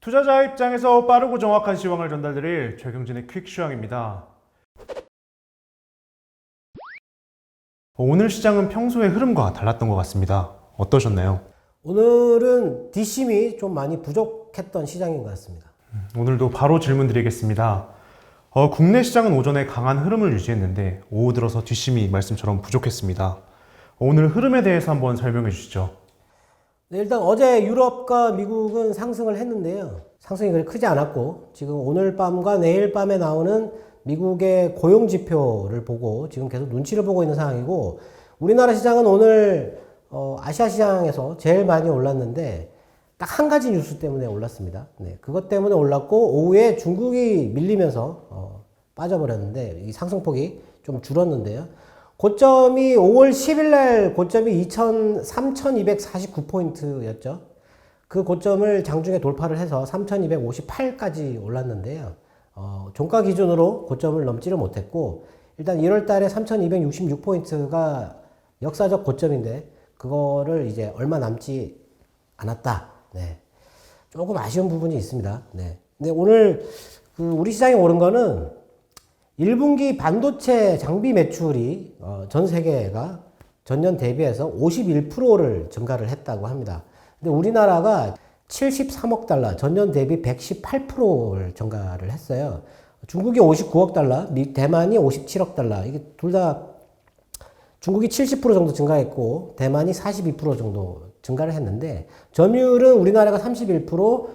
투자자 입장에서 빠르고 정확한 시황을 전달드릴 최경진의 퀵시황입니다. 오늘 시장은 평소의 흐름과 달랐던 것 같습니다. 어떠셨나요? 오늘은 뒷심이 좀 많이 부족했던 시장인 것 같습니다. 오늘도 바로 질문 드리겠습니다. 국내 시장은 오전에 강한 흐름을 유지했는데 오후 들어서 뒷심이 말씀처럼 부족했습니다. 오늘 흐름에 대해서 한번 설명해 주시죠. 네, 일단 어제 유럽과 미국은 상승을 했는데요. 상승이 그렇게 크지 않았고 지금 오늘 밤과 내일 밤에 나오는 미국의 고용 지표를 보고 지금 계속 눈치를 보고 있는 상황이고, 우리나라 시장은 오늘 아시아 시장에서 제일 많이 올랐는데 딱 한 가지 뉴스 때문에 올랐습니다. 네, 그것 때문에 올랐고 오후에 중국이 밀리면서 빠져버렸는데 이 상승폭이 좀 줄었는데요. 고점이 5월 10일 날 고점이 3,249포인트였죠. 그 고점을 장중에 돌파를 해서 3,258까지 올랐는데요. 종가 기준으로 고점을 넘지를 못했고, 일단 1월 달에 3,266포인트가 역사적 고점인데 그거를 이제 얼마 남지 않았다. 네. 조금 아쉬운 부분이 있습니다. 네. 근데 오늘 우리 시장에 오른 거는 1분기 반도체 장비 매출이 전 세계가 전년 대비해서 51%를 증가를 했다고 합니다. 근데 우리나라가 73억 달러, 전년 대비 118%를 증가를 했어요. 중국이 59억 달러, 대만이 57억 달러. 이게 둘 다 중국이 70% 정도 증가했고 대만이 42% 정도 증가를 했는데, 점유율은 우리나라가 31%,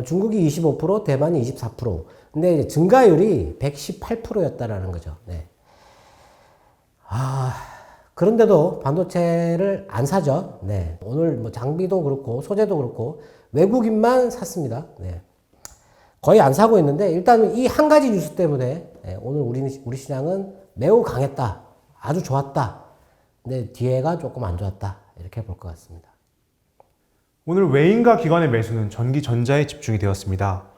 중국이 25%, 대만이 24%. 근데 이제 증가율이 118%였다라는 거죠. 네. 그런데도 반도체를 안 사죠. 네. 오늘 뭐 장비도 그렇고 소재도 그렇고 외국인만 샀습니다. 네. 거의 안 사고 있는데, 일단 이 한 가지 뉴스 때문에 오늘 우리 시장은 매우 강했다. 아주 좋았다. 근데 뒤에가 조금 안 좋았다. 이렇게 볼 것 같습니다. 오늘 외인과 기관의 매수는 전기전자에 집중이 되었습니다.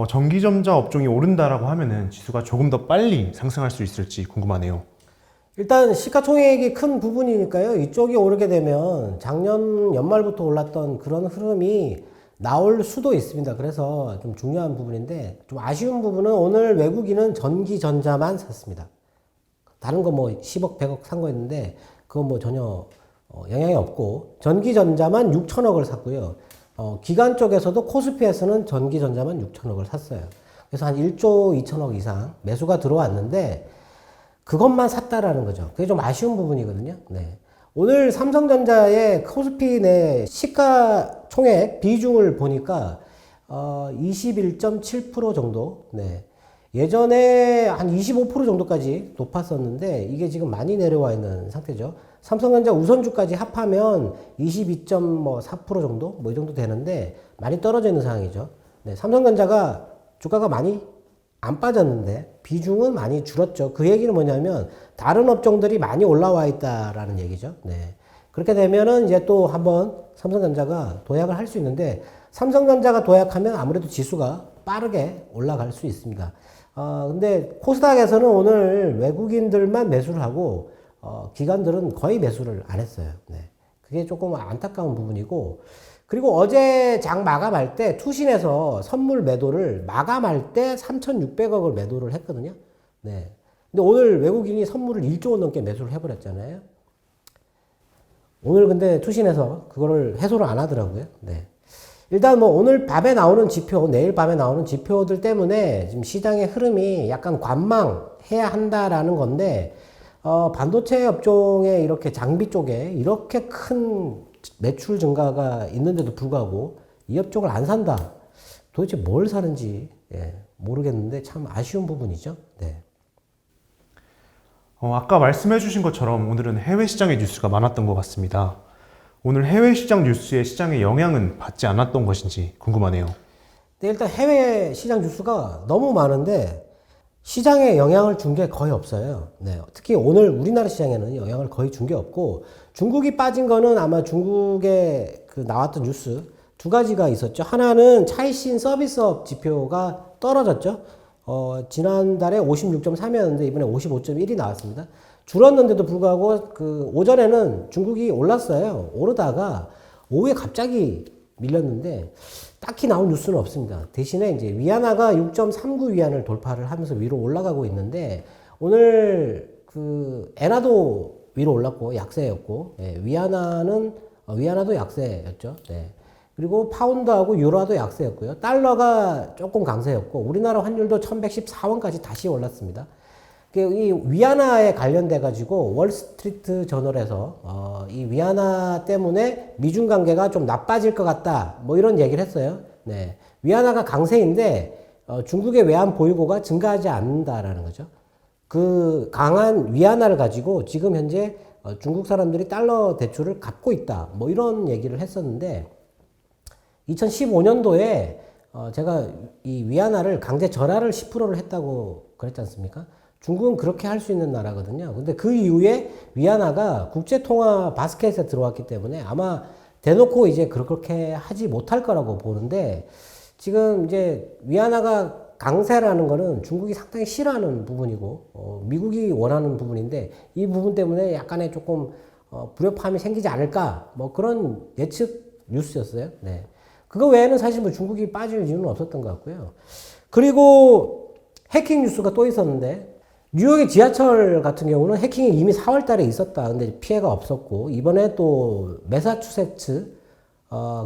전기전자 업종이 오른다라고 하면은 지수가 조금 더 빨리 상승할 수 있을지 궁금하네요. 일단 시가총액이 큰 부분이니까요. 이쪽이 오르게 되면 작년 연말부터 올랐던 그런 흐름이 나올 수도 있습니다. 그래서 좀 중요한 부분인데, 좀 아쉬운 부분은 오늘 외국인은 전기전자만 샀습니다. 다른 거 뭐 10억, 100억 산 거 있는데 그건 뭐 전혀 영향이 없고, 전기전자만 6천억을 샀고요. 기관 쪽에서도 코스피에서는 전기전자만 6천억을 샀어요. 그래서 한 1조 2천억 이상 매수가 들어왔는데 그것만 샀다라는 거죠. 그게 좀 아쉬운 부분이거든요. 네. 오늘 삼성전자의 코스피 내 시가총액 비중을 보니까 21.7% 정도. 네. 예전에 한 25% 정도까지 높았었는데 이게 지금 많이 내려와 있는 상태죠. 삼성전자 우선주까지 합하면 22.4% 정도? 뭐 이 정도 되는데 많이 떨어져 있는 상황이죠. 네, 삼성전자가 주가가 많이 안 빠졌는데 비중은 많이 줄었죠. 그 얘기는 뭐냐면 다른 업종들이 많이 올라와 있다라는 얘기죠. 네. 그렇게 되면은 이제 또 한번 삼성전자가 도약을 할 수 있는데, 삼성전자가 도약하면 아무래도 지수가 빠르게 올라갈 수 있습니다. 근데 코스닥에서는 오늘 외국인들만 매수를 하고 기관들은 거의 매수를 안 했어요. 네. 그게 조금 안타까운 부분이고, 그리고 어제 장 마감할 때 투신에서 선물 매도를 마감할 때 3,600억을 매도를 했거든요. 네. 근데 오늘 외국인이 선물을 1조 원 넘게 매수를 해버렸잖아요. 오늘 근데 투신에서 그거를 해소를 안 하더라고요. 네. 일단 뭐 오늘 밤에 나오는 지표, 내일 밤에 나오는 지표들 때문에 지금 시장의 흐름이 약간 관망해야 한다라는 건데, 반도체 업종에 이렇게 장비 쪽에 이렇게 큰 매출 증가가 있는데도 불구하고 이 업종을 안 산다. 도대체 뭘 사는지 모르겠는데 참 아쉬운 부분이죠. 네. 아까 말씀해 주신 것처럼 오늘은 해외 시장의 뉴스가 많았던 것 같습니다. 오늘 해외 시장 뉴스에 시장에 영향은 받지 않았던 것인지 궁금하네요. 네, 일단 해외 시장 뉴스가 너무 많은데 시장에 영향을 준 게 거의 없어요. 네, 특히 오늘 우리나라 시장에는 영향을 거의 준 게 없고, 중국이 빠진 거는 아마 중국에 나왔던 뉴스 두 가지가 있었죠. 하나는 차이신 서비스업 지표가 떨어졌죠. 지난달에 56.3이었는데 이번에 55.1이 나왔습니다. 줄었는데도 불구하고 오전에는 중국이 올랐어요. 오르다가 오후에 갑자기 밀렸는데 딱히 나온 뉴스는 없습니다. 대신에 이제 위안화가 6.39 위안을 돌파를 하면서 위로 올라가고 있는데 오늘 그 엔화도 위로 올랐고 약세였고 예, 위안화도 약세였죠. 네. 그리고 파운드하고 유로화도 약세였고요. 달러가 조금 강세였고 우리나라 환율도 1114원까지 다시 올랐습니다. 이 위안화에 관련돼 가지고 월스트리트 저널에서 이 위안화 때문에 미중 관계가 좀 나빠질 것 같다 뭐 이런 얘기를 했어요. 네. 위안화가 강세인데 중국의 외환 보유고가 증가하지 않는다라는 거죠. 그 강한 위안화를 가지고 지금 현재 중국 사람들이 달러 대출을 갚고 있다 뭐 이런 얘기를 했었는데 2015년도에 제가 이 위안화를 강제 절하를 10%를 했다고 그랬지 않습니까? 중국은 그렇게 할 수 있는 나라거든요. 근데 그 이후에 위안화가 국제통화 바스켓에 들어왔기 때문에 아마 대놓고 이제 그렇게 하지 못할 거라고 보는데 지금 이제 위안화가 강세라는 거는 중국이 상당히 싫어하는 부분이고 미국이 원하는 부분인데 이 부분 때문에 약간의 조금 불협화음이 생기지 않을까 뭐 그런 예측 뉴스였어요. 네. 그거 외에는 사실 뭐 중국이 빠질 이유는 없었던 것 같고요. 그리고 해킹 뉴스가 또 있었는데 뉴욕의 지하철 같은 경우는 해킹이 이미 4월 달에 있었다. 근데 피해가 없었고, 이번에 또 매사추세츠,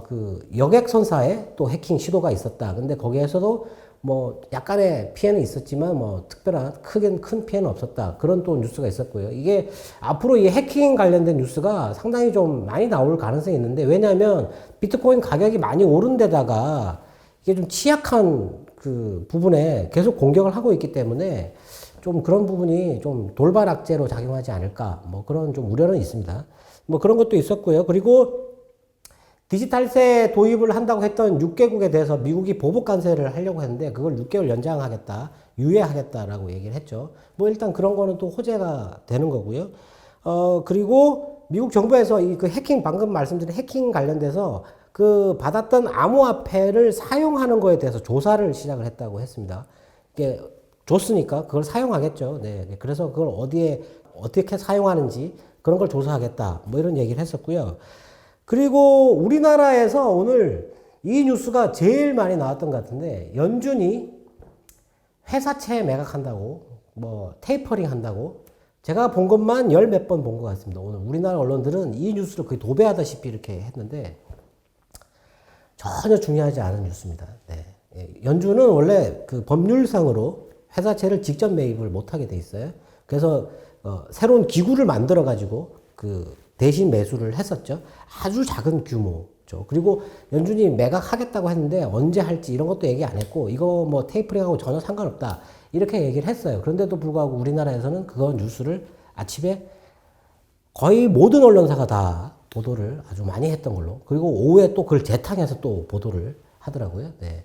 그 여객선사에 또 해킹 시도가 있었다. 근데 거기에서도 뭐 약간의 피해는 있었지만 뭐 특별한 큰 피해는 없었다. 그런 또 뉴스가 있었고요. 이게 앞으로 이 해킹 관련된 뉴스가 상당히 좀 많이 나올 가능성이 있는데, 왜냐하면 비트코인 가격이 많이 오른 데다가 이게 좀 취약한 그 부분에 계속 공격을 하고 있기 때문에 좀 그런 부분이 좀 돌발 악재로 작용하지 않을까 뭐 그런 좀 우려는 있습니다. 뭐 그런 것도 있었고요. 그리고 디지털세 도입을 한다고 했던 6개국에 대해서 미국이 보복 관세를 하려고 했는데 그걸 6개월 연장하겠다, 유예하겠다라고 얘기를 했죠. 뭐 일단 그런 거는 또 호재가 되는 거고요. 그리고 미국 정부에서 이 그 해킹 방금 말씀드린 해킹 관련돼서 그 받았던 암호화폐를 사용하는 거에 대해서 조사를 시작을 했다고 했습니다. 이게 줬으니까 그걸 사용하겠죠. 네. 그래서 그걸 어떻게 사용하는지 그런 걸 조사하겠다. 뭐 이런 얘기를 했었고요. 그리고 우리나라에서 오늘 이 뉴스가 제일 많이 나왔던 것 같은데, 연준이 회사채 매각한다고, 뭐 테이퍼링 한다고, 제가 본 것만 열 몇 번 본 것 같습니다. 오늘 우리나라 언론들은 이 뉴스를 거의 도배하다시피 이렇게 했는데, 전혀 중요하지 않은 뉴스입니다. 네. 연준은 원래 그 법률상으로 회사채를 직접 매입을 못하게 돼 있어요. 그래서 새로운 기구를 만들어 가지고 그 대신 매수를 했었죠. 아주 작은 규모죠. 그리고 연준이 매각하겠다고 했는데 언제 할지 이런 것도 얘기 안 했고, 이거 뭐 테이퍼링하고 전혀 상관없다 이렇게 얘기를 했어요. 그런데도 불구하고 우리나라에서는 그거 뉴스를 아침에 거의 모든 언론사가 다 보도를 아주 많이 했던 걸로, 그리고 오후에 또 그걸 재탕해서 또 보도를 하더라고요. 네.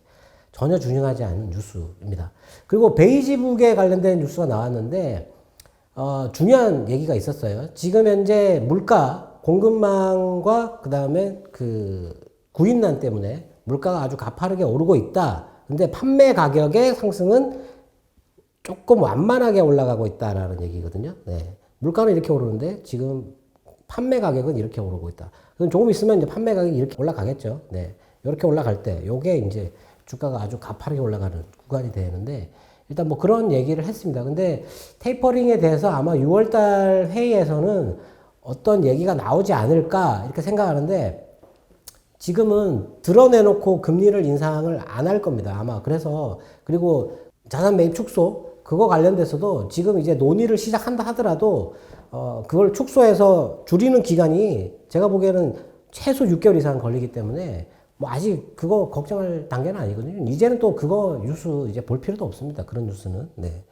전혀 중요하지 않은 뉴스입니다. 그리고 베이지북에 관련된 뉴스가 나왔는데 중요한 얘기가 있었어요. 지금 현재 물가 공급망과 그 다음에 그 구인난 때문에 물가가 아주 가파르게 오르고 있다. 근데 판매 가격의 상승은 조금 완만하게 올라가고 있다라는 얘기거든요. 네. 물가는 이렇게 오르는데 지금 판매 가격은 이렇게 오르고 있다. 그럼 조금 있으면 이제 판매 가격이 이렇게 올라가겠죠. 네. 이렇게 올라갈 때 요게 이제 주가가 아주 가파르게 올라가는 구간이 되는데, 일단 뭐 그런 얘기를 했습니다. 근데 테이퍼링에 대해서 아마 6월달 회의에서는 어떤 얘기가 나오지 않을까 이렇게 생각하는데, 지금은 드러내놓고 금리를 인상을 안 할 겁니다. 아마. 그래서 그리고 자산 매입 축소 그거 관련돼서도 지금 이제 논의를 시작한다 하더라도 그걸 축소해서 줄이는 기간이 제가 보기에는 최소 6개월 이상 걸리기 때문에 뭐 아직 그거 걱정할 단계는 아니거든요. 이제는 또 그거 뉴스 이제 볼 필요도 없습니다. 그런 뉴스는. 네.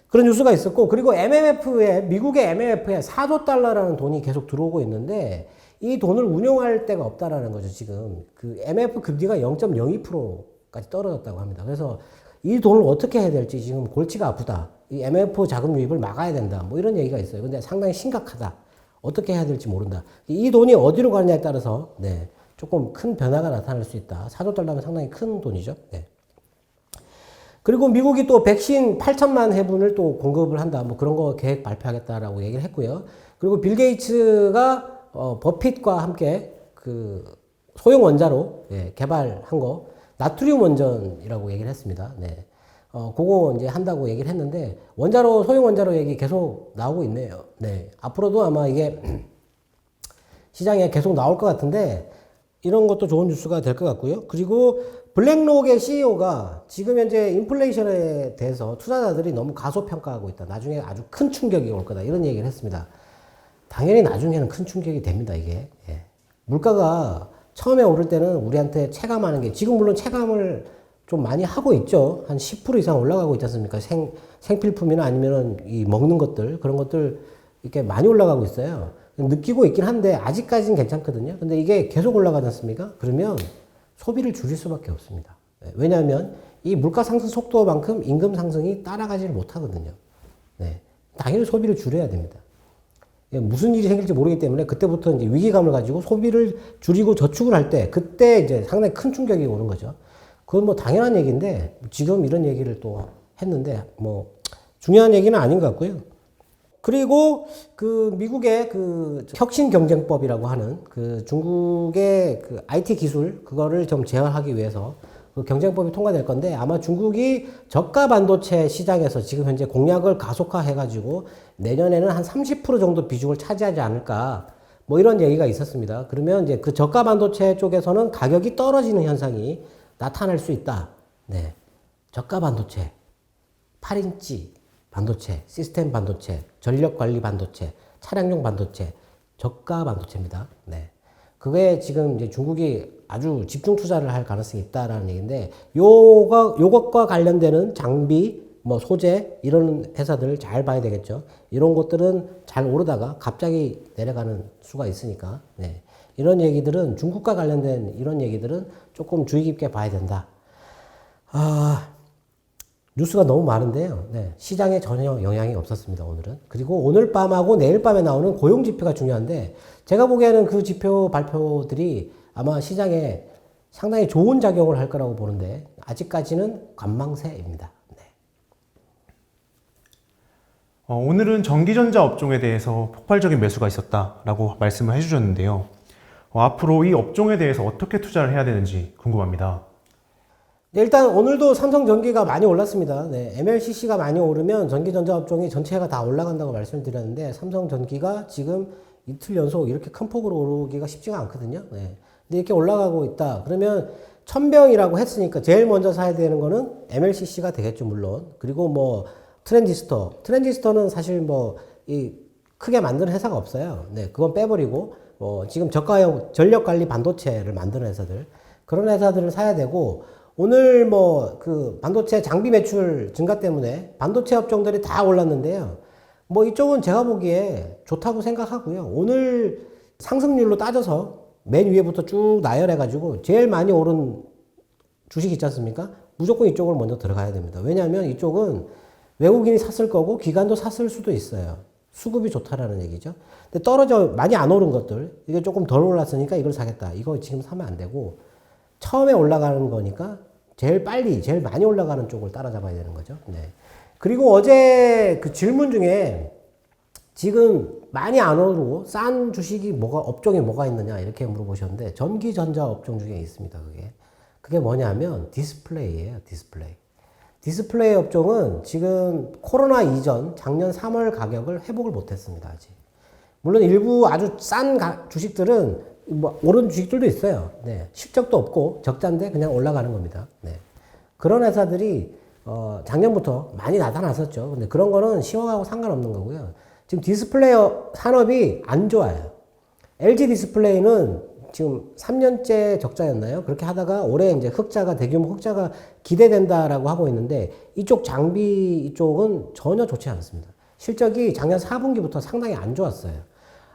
그런 뉴스가 있었고, 그리고 미국의 MMF에 4조 달러라는 돈이 계속 들어오고 있는데 이 돈을 운용할 데가 없다라는 거죠. 지금 그 MMF 금리가 0.02%까지 떨어졌다고 합니다. 그래서 이 돈을 어떻게 해야 될지 지금 골치가 아프다. 이 MMF 자금 유입을 막아야 된다. 뭐 이런 얘기가 있어요. 근데 상당히 심각하다. 어떻게 해야 될지 모른다. 이 돈이 어디로 가느냐에 따라서 네. 조금 큰 변화가 나타날 수 있다. 4조 달러면 상당히 큰 돈이죠. 네. 그리고 미국이 또 백신 8천만 회분을 또 공급을 한다. 뭐 그런 거 계획 발표하겠다라고 얘기를 했고요. 그리고 빌 게이츠가 버핏과 함께 그 소형 원자로 개발한 거 나트륨 원전이라고 얘기를 했습니다. 네. 그거 이제 한다고 얘기를 했는데 원자로 소형 원자로 얘기 계속 나오고 있네요. 네. 앞으로도 아마 이게 시장에 계속 나올 것 같은데 이런 것도 좋은 뉴스가 될 것 같고요. 그리고 블랙록의 CEO가 지금 현재 인플레이션에 대해서 투자자들이 너무 가소평가하고 있다. 나중에 아주 큰 충격이 올 거다. 이런 얘기를 했습니다. 당연히 나중에는 큰 충격이 됩니다. 이게 물가가 처음에 오를 때는 우리한테 체감하는 게 지금 물론 체감을 좀 많이 하고 있죠. 한 10% 이상 올라가고 있지 않습니까? 생필품이나 아니면은 이 먹는 것들 그런 것들 이렇게 많이 올라가고 있어요. 느끼고 있긴 한데 아직까지는 괜찮거든요. 근데 이게 계속 올라가지 않습니까? 그러면 소비를 줄일 수밖에 없습니다. 왜냐하면 이 물가 상승 속도만큼 임금 상승이 따라가지를 못하거든요. 네. 당연히 소비를 줄여야 됩니다. 무슨 일이 생길지 모르기 때문에 그때부터 이제 위기감을 가지고 소비를 줄이고 저축을 할 때 그때 이제 상당히 큰 충격이 오는 거죠. 그건 뭐 당연한 얘기인데 지금 이런 얘기를 또 했는데 뭐 중요한 얘기는 아닌 것 같고요. 그리고 그 미국의 그 혁신 경쟁법이라고 하는 그 중국의 그 IT 기술 그거를 좀 제어하기 위해서 그 경쟁법이 통과될 건데 아마 중국이 저가 반도체 시장에서 지금 현재 공략을 가속화해 가지고 내년에는 한 30% 정도 비중을 차지하지 않을까 뭐 이런 얘기가 있었습니다. 그러면 이제 그 저가 반도체 쪽에서는 가격이 떨어지는 현상이 나타날 수 있다. 네. 저가 반도체, 8인치 반도체, 시스템 반도체, 전력 관리 반도체, 차량용 반도체, 저가 반도체입니다. 네. 그게 지금 이제 중국이 아주 집중 투자를 할 가능성이 있다라는 얘기인데, 요것과 관련되는 장비, 뭐 소재, 이런 회사들을 잘 봐야 되겠죠. 이런 것들은 잘 오르다가 갑자기 내려가는 수가 있으니까, 네. 이런 얘기들은, 중국과 관련된 이런 얘기들은 조금 주의 깊게 봐야 된다. 뉴스가 너무 많은데요. 네, 시장에 전혀 영향이 없었습니다, 오늘은. 그리고 오늘 밤하고 내일 밤에 나오는 고용 지표가 중요한데, 제가 보기에는 그 지표 발표들이 아마 시장에 상당히 좋은 작용을 할 거라고 보는데, 아직까지는 관망세입니다. 네. 오늘은 전기전자 업종에 대해서 폭발적인 매수가 있었다라고 말씀을 해주셨는데요. 앞으로 이 업종에 대해서 어떻게 투자를 해야 되는지 궁금합니다. 네, 일단 오늘도 삼성전기가 많이 올랐습니다. 네, MLCC가 많이 오르면 전기전자 업종이 전체가 다 올라간다고 말씀을 드렸는데 삼성전기가 지금 이틀 연속 이렇게 큰 폭으로 오르기가 쉽지가 않거든요. 네. 근데 이렇게 올라가고 있다. 그러면 천병이라고 했으니까 제일 먼저 사야 되는 거는 MLCC가 되겠죠, 물론. 그리고 뭐 트랜지스터는 사실 뭐 이 크게 만드는 회사가 없어요. 네, 그건 빼버리고 지금 저가형 전력 관리 반도체를 만드는 회사들 그런 회사들을 사야 되고. 오늘 뭐 그 반도체 장비 매출 증가 때문에 반도체 업종들이 다 올랐는데요. 뭐 이쪽은 제가 보기에 좋다고 생각하고요. 오늘 상승률로 따져서 맨 위에부터 쭉 나열해가지고 제일 많이 오른 주식 있지 않습니까? 무조건 이쪽으로 먼저 들어가야 됩니다. 왜냐하면 이쪽은 외국인이 샀을 거고 기관도 샀을 수도 있어요. 수급이 좋다라는 얘기죠. 근데 떨어져 많이 안 오른 것들 이게 조금 덜 올랐으니까 이걸 사겠다. 이거 지금 사면 안 되고 처음에 올라가는 거니까 제일 많이 올라가는 쪽을 따라잡아야 되는 거죠. 네. 그리고 어제 그 질문 중에 지금 많이 안 오르고 싼 주식이 업종이 뭐가 있느냐 이렇게 물어보셨는데 전기전자 업종 중에 있습니다. 그게 뭐냐면 디스플레이예요. 디스플레이 업종은 지금 코로나 이전 작년 3월 가격을 회복을 못했습니다. 아직. 물론 일부 아주 싼 주식들은 뭐 오른 주식들도 있어요. 네. 실적도 없고 적자인데 그냥 올라가는 겁니다. 네. 그런 회사들이 작년부터 많이 나타났었죠. 근데 그런 거는 시황하고 상관없는 거고요. 지금 디스플레이 산업이 안 좋아요. LG 디스플레이는 지금 3년째 적자였나요? 그렇게 하다가 올해 이제 대규모 흑자가 기대된다라고 하고 있는데 이쪽 장비 이쪽은 전혀 좋지 않습니다. 실적이 작년 4분기부터 상당히 안 좋았어요.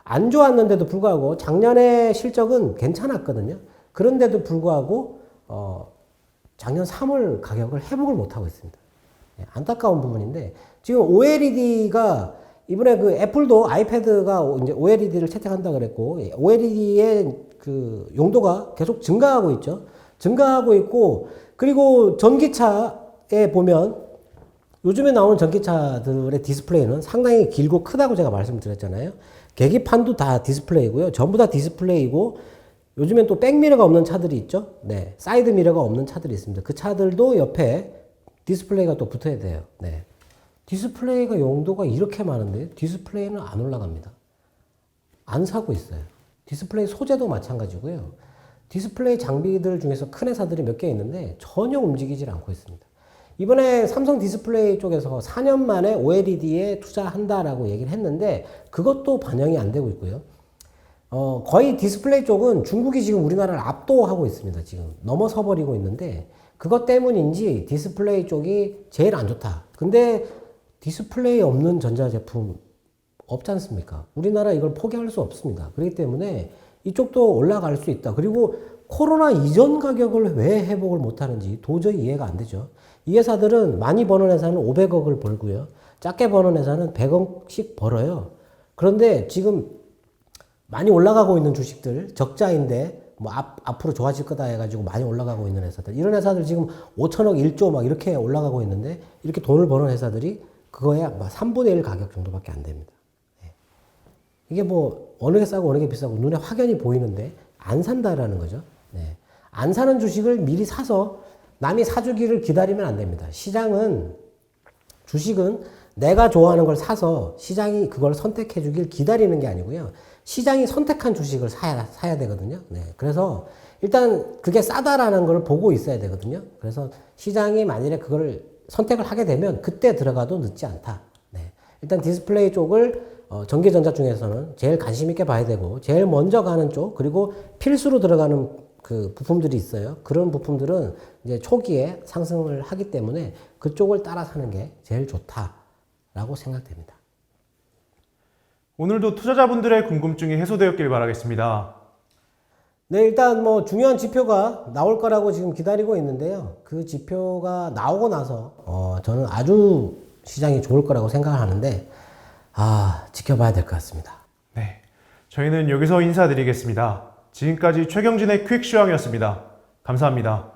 안 좋았는데도 불구하고 작년에 실적은 괜찮았거든요. 그런데도 불구하고 작년 3월 가격을 회복을 못하고 있습니다. 안타까운 부분인데 지금 OLED가 이번에 그 애플도 아이패드가 이제 OLED를 채택한다 그랬고 OLED의 그 용도가 계속 증가하고 있죠. 증가하고 있고 그리고 전기차에 보면 요즘에 나오는 전기차들의 디스플레이는 상당히 길고 크다고 제가 말씀드렸잖아요. 계기판도 다 디스플레이고요. 전부 다 디스플레이고 요즘엔 또 백미러가 없는 차들이 있죠. 네, 사이드 미러가 없는 차들이 있습니다. 그 차들도 옆에 디스플레이가 또 붙어야 돼요. 네. 디스플레이가 용도가 이렇게 많은데 디스플레이는 안 올라갑니다. 안 사고 있어요. 디스플레이 소재도 마찬가지고요. 디스플레이 장비들 중에서 큰 회사들이 몇 개 있는데 전혀 움직이질 않고 있습니다. 이번에 삼성 디스플레이 쪽에서 4년 만에 OLED에 투자한다라고 얘기를 했는데 그것도 반영이 안 되고 있고요. 거의 디스플레이 쪽은 중국이 지금 우리나라를 압도하고 있습니다. 지금 넘어서 버리고 있는데 그것 때문인지 디스플레이 쪽이 제일 안 좋다. 근데 디스플레이 없는 전자제품 없지 않습니까? 우리나라 이걸 포기할 수 없습니다. 그렇기 때문에 이쪽도 올라갈 수 있다. 그리고 코로나 이전 가격을 왜 회복을 못하는지 도저히 이해가 안 되죠. 이 회사들은 많이 버는 회사는 500억을 벌고요. 작게 버는 회사는 100억씩 벌어요. 그런데 지금 많이 올라가고 있는 주식들, 적자인데 뭐 앞으로 좋아질 거다 해가지고 많이 올라가고 있는 회사들. 이런 회사들 지금 5천억, 1조 막 이렇게 올라가고 있는데 이렇게 돈을 버는 회사들이 그거에 막 3분의 1 가격 정도밖에 안 됩니다. 이게 뭐 어느 게 싸고 어느 게 비싸고 눈에 확연히 보이는데 안 산다라는 거죠. 네. 안 사는 주식을 미리 사서 남이 사주기를 기다리면 안 됩니다. 주식은 내가 좋아하는 걸 사서 시장이 그걸 선택해 주길 기다리는 게 아니고요. 시장이 선택한 주식을 사야 되거든요. 네. 그래서 일단 그게 싸다라는 걸 보고 있어야 되거든요. 그래서 시장이 만일에 그걸 선택을 하게 되면 그때 들어가도 늦지 않다. 네. 일단 디스플레이 쪽을 전기전자 중에서는 제일 관심 있게 봐야 되고 제일 먼저 가는 쪽 그리고 필수로 들어가는 그 부품들이 있어요. 그런 부품들은 이제 초기에 상승을 하기 때문에 그쪽을 따라 사는 게 제일 좋다라고 생각됩니다. 오늘도 투자자분들의 궁금증이 해소되었길 바라겠습니다. 네, 일단 뭐 중요한 지표가 나올 거라고 지금 기다리고 있는데요. 그 지표가 나오고 나서 저는 아주 시장이 좋을 거라고 생각을 하는데 지켜봐야 될 것 같습니다. 네, 저희는 여기서 인사드리겠습니다. 지금까지 최경진의 퀵시황이었습니다. 감사합니다.